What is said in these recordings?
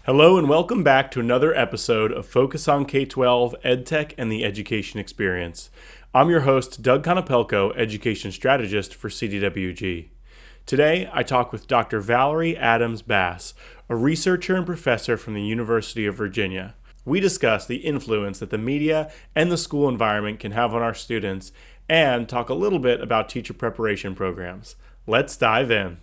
Hello and welcome back to another episode of Focus on K-12, EdTech, and the Education Experience. I'm your host, Doug Konopelko, Education Strategist for CDWG. Today, I talk with Dr. Valerie Adams-Bass, a researcher and professor from the University of Virginia. We discuss the influence that the media and the school environment can have on our students and talk a little bit about teacher preparation programs. Let's dive in.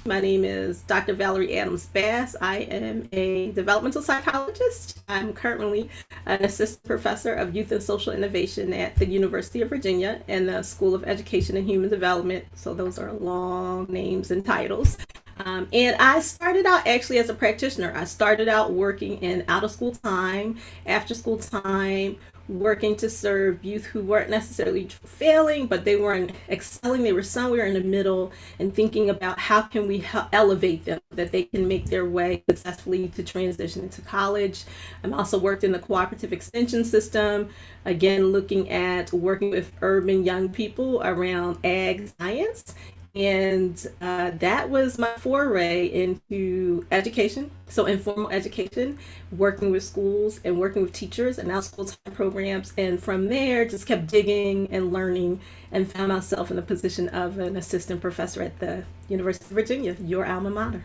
My name is Dr. Valerie Adams-Bass. I am a developmental psychologist. I'm currently an assistant professor of youth and social innovation at the University of Virginia and the School of Education and Human Development. So those are long names and titles. And I started out actually as a practitioner. I started out working in out of school time, after school time, working to serve youth who weren't necessarily failing, but they weren't excelling. They were somewhere in the middle and thinking about how can we elevate them, that they can make their way successfully to transition into college. I'm also worked in the cooperative extension system, again, looking at working with urban young people around ag science. And that was my foray into education, so informal education, working with schools and working with teachers and now school time programs. And from there, just kept digging and learning and found myself in the position of an assistant professor at the University of Virginia, your alma mater.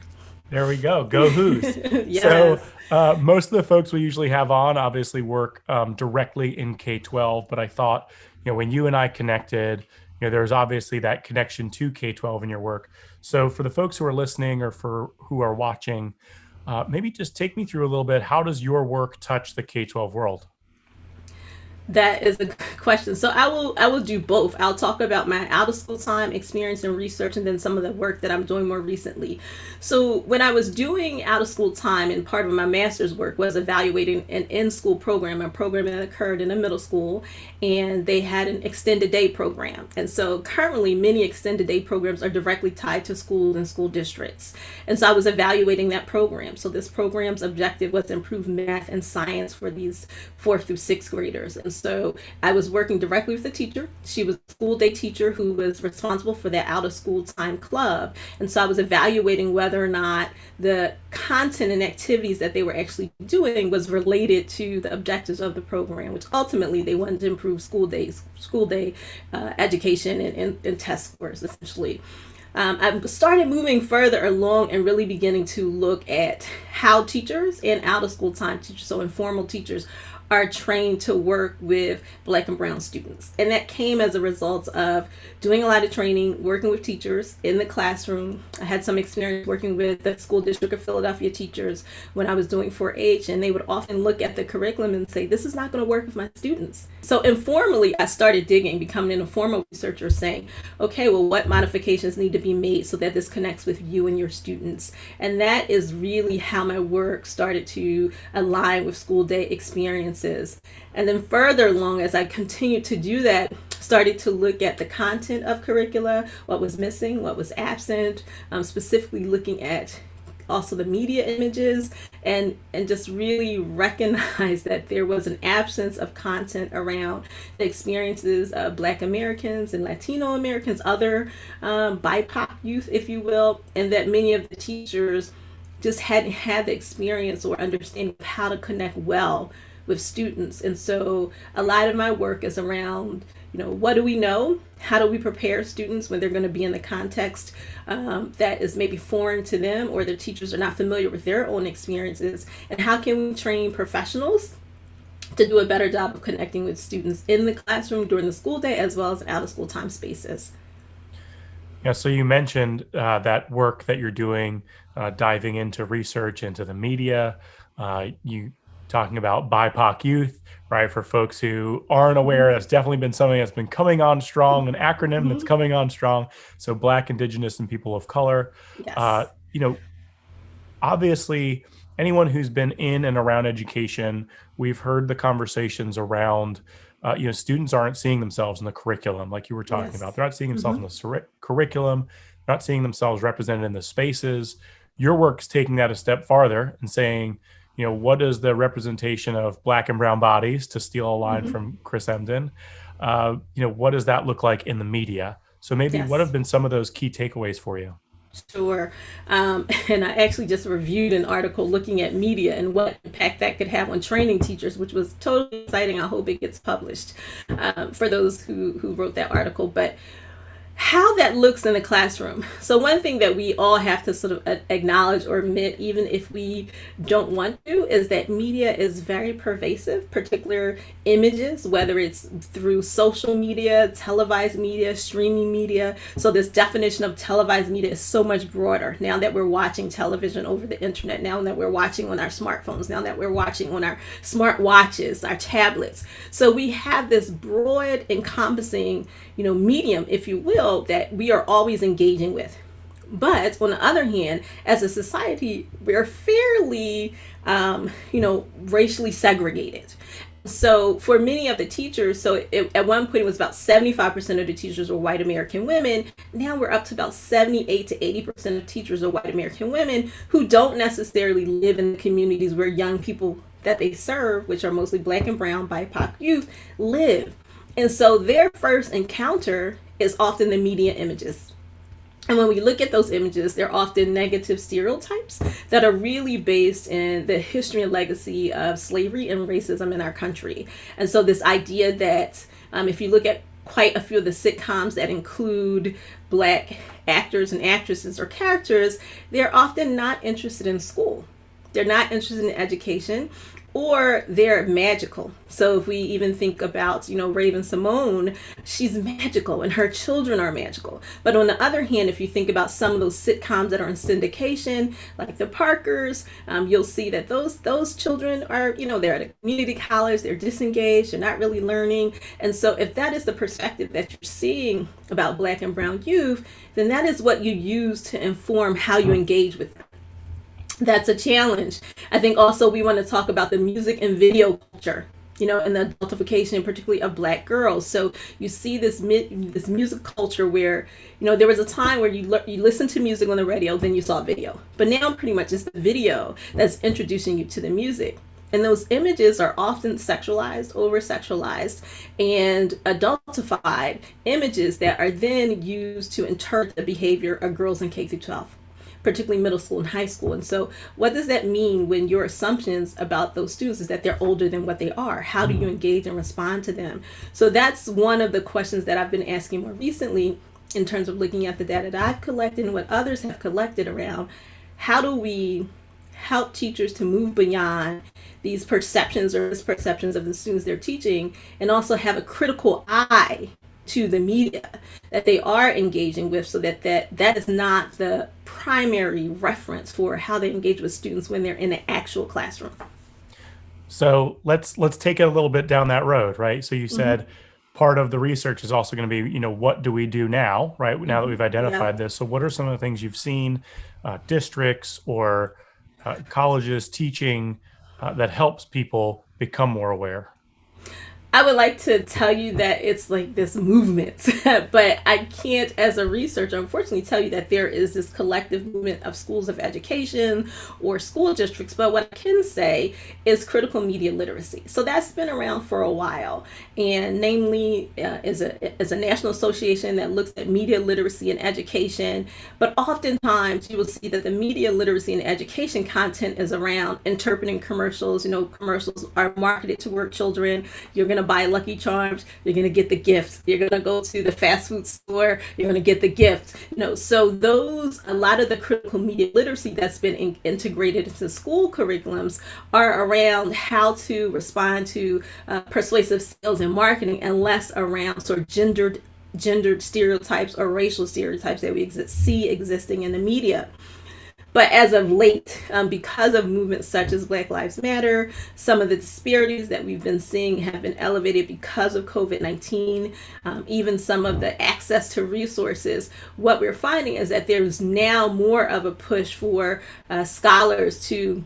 There we go. Go Who's. Yes. So most of the folks we usually have on obviously work directly in K-12, but I thought, when you and I connected, there's obviously that connection to K-12 in your work. So for the folks who are listening or for who are watching, maybe just take me through a little bit. How does your work touch the K-12 world? That is a good question. So I will do both. I'll talk about my out of school time experience and research, and then some of the work that I'm doing more recently. So when I was doing out of school time, and part of my master's work was evaluating an in-school program, a program that occurred in a middle school, and they had an extended day program. And so currently many extended day programs are directly tied to schools and school districts. And so I was evaluating that program. So this program's objective was to improve math and science for these 4th through 6th graders. And so I was working directly with the teacher. She was a school day teacher who was responsible for that out of school time club. And so I was evaluating whether or not the content and activities that they were actually doing was related to the objectives of the program, which ultimately they wanted to improve school day education and test scores, essentially. I started moving further along and really beginning to look at how teachers and out of school time teachers, so informal teachers, are trained to work with Black and brown students. And that came as a result of doing a lot of training, working with teachers in the classroom. I had some experience working with the School District of Philadelphia teachers when I was doing 4-H, and they would often look at the curriculum and say, this is not going to work with my students. So informally, I started digging, becoming an informal researcher, saying, okay, well, what modifications need to be made so that this connects with you and your students? And that is really how my work started to align with school day experiences. And then further along, as I continued to do that, started to look at the content of curricula, what was missing, what was absent, specifically looking at also the media images, and just really recognize that there was an absence of content around the experiences of Black Americans and Latino Americans, other BIPOC youth, if you will, and that many of the teachers just hadn't had the experience or understanding of how to connect well with students. And so a lot of my work is around, what do we know? How do we prepare students when they're going to be in the context that is maybe foreign to them, or their teachers are not familiar with their own experiences? And how can we train professionals to do a better job of connecting with students in the classroom during the school day as well as out of school time spaces? Yeah, so you mentioned that work that you're doing, diving into research, into the media, you talking about BIPOC youth, right? For folks who aren't aware, that's definitely been something that's been coming on strong, an acronym that's coming on strong. So Black, Indigenous, and people of color. Yes. Obviously, anyone who's been in and around education, we've heard the conversations around, students aren't seeing themselves in the curriculum, like you were talking Yes. about. They're not seeing themselves in the curriculum, they're not seeing themselves represented in the spaces. Your work's taking that a step farther and saying, what is the representation of Black and brown bodies, to steal a line from Chris Emdin? What does that look like in the media? So maybe what Yes. have been some of those key takeaways for you? Sure. And I actually just reviewed an article looking at media and what impact that could have on training teachers, which was totally exciting. I hope it gets published for those who wrote that article. But how that looks in the classroom. So one thing that we all have to sort of acknowledge or admit, even if we don't want to, is that media is very pervasive, particular images, whether it's through social media, televised media, streaming media. So this definition of televised media is so much broader now that we're watching television over the internet, now that we're watching on our smartphones, now that we're watching on our smart watches, our tablets. So we have this broad encompassing, medium, if you will, that we are always engaging with. But on the other hand, as a society, we're fairly, racially segregated. So for many of the teachers, at one point it was about 75% of the teachers were white American women. Now we're up to about 78 to 80% of teachers are white American women who don't necessarily live in the communities where young people that they serve, which are mostly Black and brown BIPOC youth, live. And so their first encounter is often the media images. And when we look at those images, they're often negative stereotypes that are really based in the history and legacy of slavery and racism in our country. And so this idea that if you look at quite a few of the sitcoms that include Black actors and actresses or characters, they're often not interested in school. They're not interested in education, or they're magical. So if we even think about, Raven Simone, she's magical and her children are magical. But on the other hand, if you think about some of those sitcoms that are in syndication, like the Parkers, you'll see that those children are, they're at a community college, they're disengaged, they're not really learning. And so if that is the perspective that you're seeing about Black and brown youth, then that is what you use to inform how you engage with them. That's a challenge. I think also we want to talk about the music and video culture, and the adultification, particularly of Black girls. So you see this music culture where, there was a time where you listened to music on the radio, then you saw video. But now pretty much it's the video that's introducing you to the music. And those images are often sexualized, over-sexualized, and adultified images that are then used to interpret the behavior of girls in K through 12. Particularly middle school and high school. And so what does that mean when your assumptions about those students is that they're older than what they are? How do you engage and respond to them? So that's one of the questions that I've been asking more recently in terms of looking at the data that I've collected and what others have collected around how do we help teachers to move beyond these perceptions or misperceptions of the students they're teaching, and also have a critical eye to the media that they are engaging with, so that is not the primary reference for how they engage with students when they're in an actual classroom. So let's take it a little bit down that road, right? So you said part of the research is also going to be, what do we do now, right? Now that we've identified this. So what are some of the things you've seen districts or colleges teaching that helps people become more aware? I would like to tell you that it's like this movement, but I can't, as a researcher, unfortunately, tell you that there is this collective movement of schools of education or school districts. But what I can say is critical media literacy. So that's been around for a while, and namely is a national association that looks at media literacy and education. But oftentimes you will see that the media literacy and education content is around interpreting commercials. Commercials are marketed toward children. You're going to buy Lucky Charms, you're going to get the gift. You're going to go to the fast food store, you're going to get the gift. So a lot of the critical media literacy that's been integrated into school curriculums are around how to respond to persuasive sales and marketing, and less around sort of gendered stereotypes or racial stereotypes that we see existing in the media. But as of late, because of movements such as Black Lives Matter, some of the disparities that we've been seeing have been elevated because of COVID-19, even some of the access to resources. What we're finding is that there's now more of a push for scholars to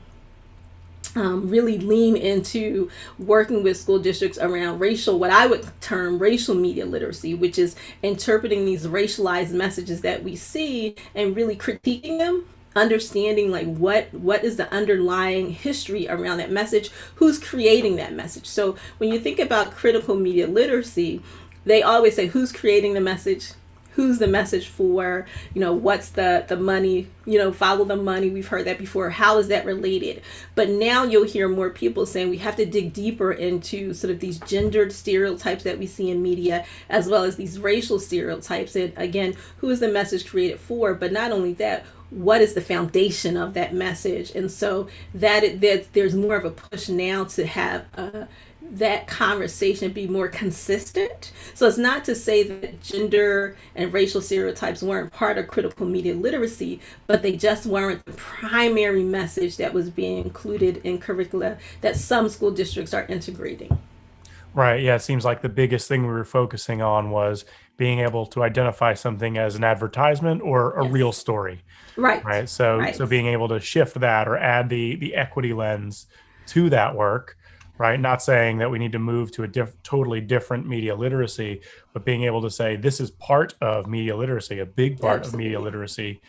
really lean into working with school districts around what I would term racial media literacy, which is interpreting these racialized messages that we see and really critiquing them, understanding like what is the underlying history around that message, who's creating that message. So when you think about critical media literacy, they always say who's creating the message, who's the message for, what's the money, follow the money. We've heard that before. How is that related? But now you'll hear more people saying we have to dig deeper into sort of these gendered stereotypes that we see in media, as well as these racial stereotypes. And again, who is the message created for? But not only that, what is the foundation of that message? And so that there's more of a push now to have that conversation be more consistent. So it's not to say that gender and racial stereotypes weren't part of critical media literacy, but they just weren't the primary message that was being included in curricula that some school districts are integrating. Right. Yeah. It seems like the biggest thing we were focusing on was being able to identify something as an advertisement or a Yes. real story. Right. Right. So Right. so being able to shift that or add the equity lens to that work, right? Not saying that we need to move to a totally different media literacy, but being able to say this is part of media literacy, a big part of media Absolutely. literacy,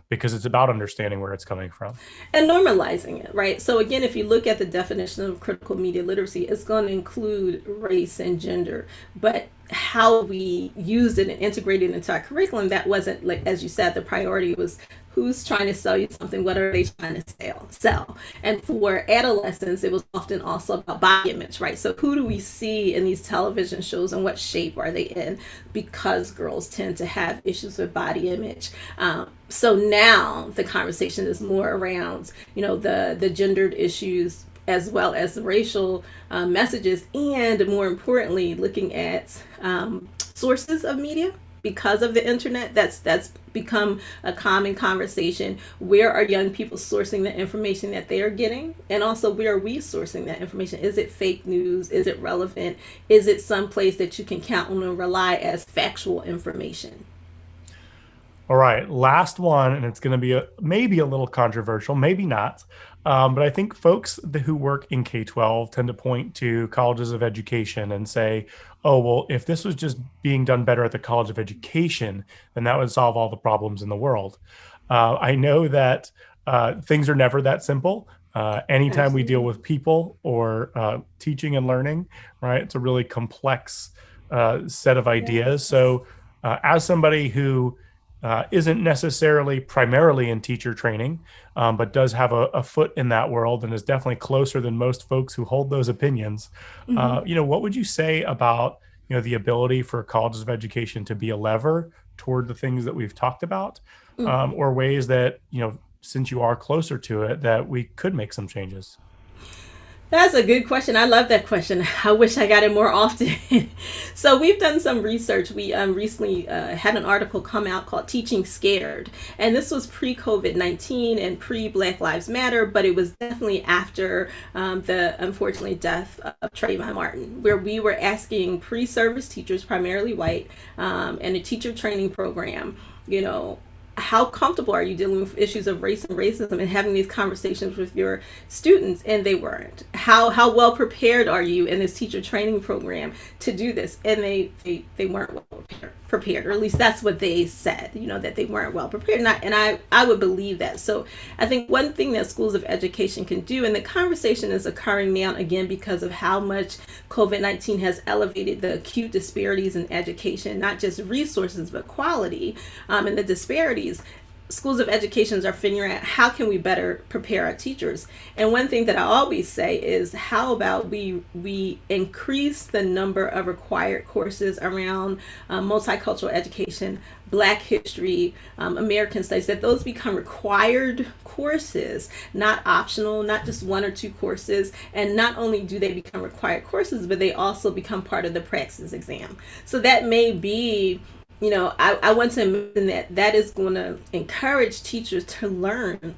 because it's about understanding where it's coming from. And normalizing it, right? So again, if you look at the definition of critical media literacy, it's going to include race and gender, but how we used it and integrated it into our curriculum, that wasn't, like as you said, the priority was who's trying to sell you something, what are they trying to sell. And for adolescents, it was often also about body image, right? So who do we see in these television shows and what shape are they in? Because girls tend to have issues with body image. So now the conversation is more around, the gendered issues as well as the racial messages, and more importantly, looking at sources of media. Because of the internet, that's become a common conversation. Where are young people sourcing the information that they are getting? And also, where are we sourcing that information? Is it fake news? Is it relevant? Is it someplace that you can count on and rely as factual information? All right, last one, and it's going to be maybe a little controversial, maybe not. But I think folks who work in K-12 tend to point to colleges of education and say, oh, well, if this was just being done better at the College of Education, then that would solve all the problems in the world. I know that things are never that simple. Anytime we deal Absolutely. with people or teaching and learning, right, it's a really complex set of ideas. Yes. So as somebody who isn't necessarily primarily in teacher training, but does have a foot in that world and is definitely closer than most folks who hold those opinions. Mm-hmm. What would you say about the ability for colleges of education to be a lever toward the things that we've talked about, Mm-hmm. or ways that since you are closer to it, that we could make some changes? That's a good question. I love that question. I wish I got it more often. So we've done some research. We recently had an article come out called Teaching Scared. And this was pre-COVID-19 and pre-Black Lives Matter, but it was definitely after the, unfortunately, death of Trayvon Martin, where we were asking pre-service teachers, primarily white, and a teacher training program, how comfortable are you dealing with issues of race and racism and having these conversations with your students? And they weren't. How well prepared are you in this teacher training program to do this? And they weren't well prepared, or at least that's what they said, that they weren't well prepared. And I would believe that. So I think one thing that schools of education can do, and the conversation is occurring now again because of how much COVID-19 has elevated the acute disparities in education, not just resources, but quality, and the disparities. Schools of education are figuring out how can we better prepare our teachers. And one thing that I always say is, how about we increase the number of required courses around multicultural education, Black history, American studies, that those become required courses, not optional, not just one or two courses. And not only do they become required courses, but they also become part of the praxis exam. So that may be, I want to mention that is going to encourage teachers to learn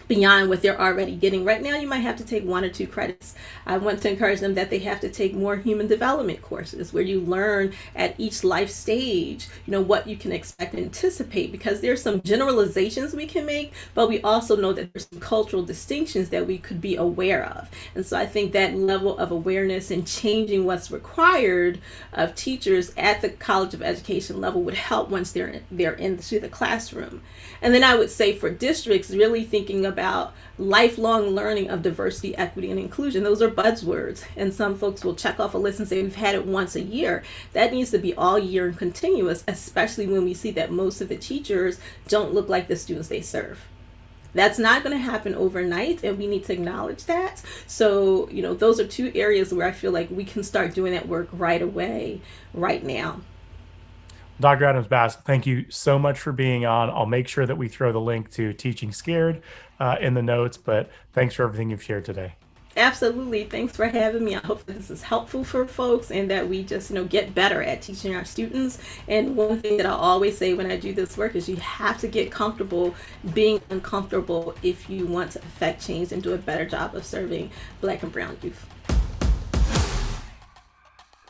beyond what they're already getting. Right now, you might have to take one or two credits. I want to encourage them that they have to take more human development courses where you learn at each life stage, what you can expect and anticipate, because there's some generalizations we can make, but we also know that there's some cultural distinctions that we could be aware of. And so I think that level of awareness and changing what's required of teachers at the College of Education level would help once they're into the classroom. And then I would say for districts, really thinking about lifelong learning of diversity, equity, and inclusion. Those are buzzwords. And some folks will check off a list and say, we've had it once a year. That needs to be all year and continuous, especially when we see that most of the teachers don't look like the students they serve. That's not going to happen overnight, and we need to acknowledge that. So, those are two areas where I feel like we can start doing that work right away, right now. Dr. Adams-Bass, thank you so much for being on. I'll make sure that we throw the link to Teaching Scared in the notes, but thanks for everything you've shared today. Absolutely. Thanks for having me. I hope that this is helpful for folks and that we just, get better at teaching our students. And one thing that I always say when I do this work is you have to get comfortable being uncomfortable if you want to affect change and do a better job of serving Black and Brown youth.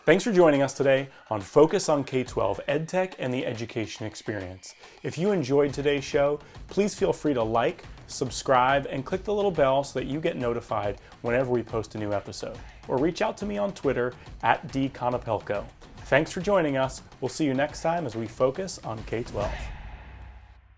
Thanks for joining us today on Focus on K-12 EdTech and the Education Experience. If you enjoyed today's show, please feel free to like, subscribe, and click the little bell so that you get notified whenever we post a new episode. Or reach out to me on Twitter @dconopelco. Thanks for joining us. We'll see you next time as we focus on K-12.